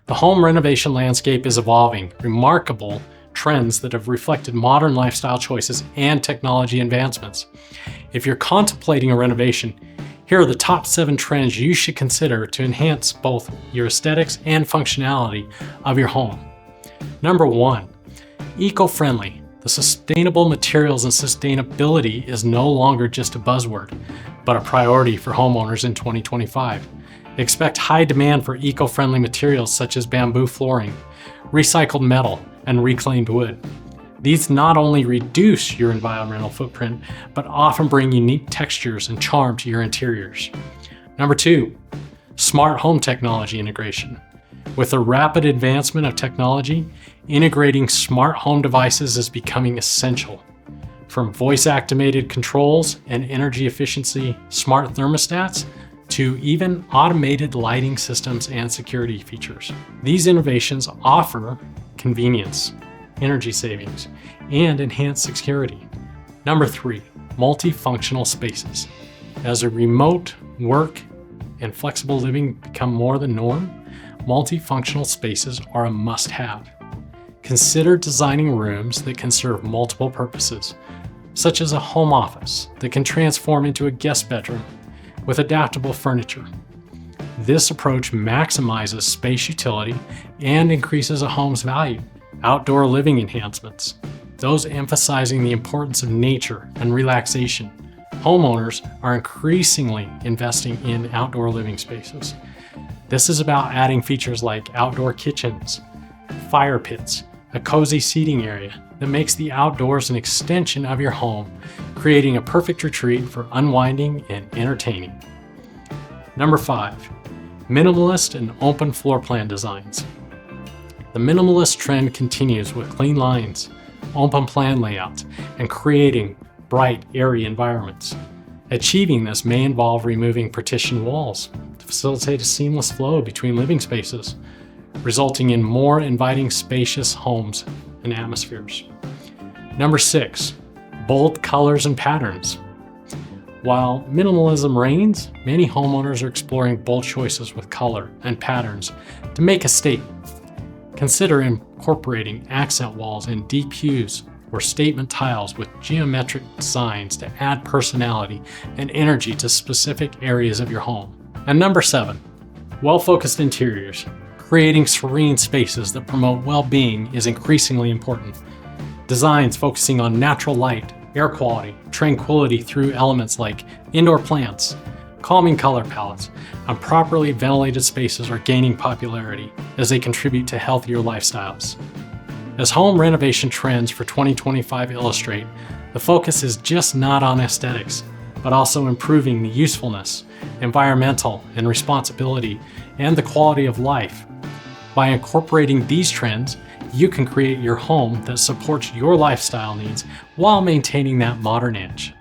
The home renovation landscape is evolving, remarkable trends that have reflected modern lifestyle choices and technology advancements. If you're contemplating a renovation, here are the top 7 trends you should consider to enhance both your aesthetics and functionality of your home. Number 1, eco-friendly. The sustainable materials and sustainability is no longer just a buzzword, but a priority for homeowners in 2025. Expect high demand for eco-friendly materials such as bamboo flooring, recycled metal, and reclaimed wood. These not only reduce your environmental footprint, but often bring unique textures and charm to your interiors. Number 2, smart home technology integration. With the rapid advancement of technology, integrating smart home devices is becoming essential. From voice-activated controls and energy efficiency smart thermostats to even automated lighting systems and security features. These innovations offer convenience, energy savings, and enhanced security. Number 3, multifunctional spaces. As a remote work and flexible living become more the norm, multifunctional spaces are a must-have. Consider designing rooms that can serve multiple purposes, such as a home office that can transform into a guest bedroom with adaptable furniture. This approach maximizes space utility and increases a home's value. Outdoor living enhancements, those emphasizing the importance of nature and relaxation. Homeowners are increasingly investing in outdoor living spaces. This is about adding features like outdoor kitchens, fire pits, a cozy seating area that makes the outdoors an extension of your home, creating a perfect retreat for unwinding and entertaining. Number 5, minimalist and open floor plan designs. The minimalist trend continues with clean lines, open plan layouts, and creating bright, airy environments. Achieving this may involve removing partitioned walls to facilitate a seamless flow between living spaces, resulting in more inviting, spacious homes and atmospheres. Number 6, bold colors and patterns. While minimalism reigns, many homeowners are exploring bold choices with color and patterns to make a statement. Consider incorporating accent walls and deep hues or statement tiles with geometric designs to add personality and energy to specific areas of your home. And number 7, well-focused interiors. Creating serene spaces that promote well-being is increasingly important. Designs focusing on natural light, air quality, tranquility through elements like indoor plants, calming color palettes, and properly ventilated spaces are gaining popularity as they contribute to healthier lifestyles. As home renovation trends for 2025 illustrate, the focus is just not on aesthetics, but also improving the usefulness, environmental and responsibility, and the quality of life. By incorporating these trends, you can create your home that supports your lifestyle needs while maintaining that modern edge.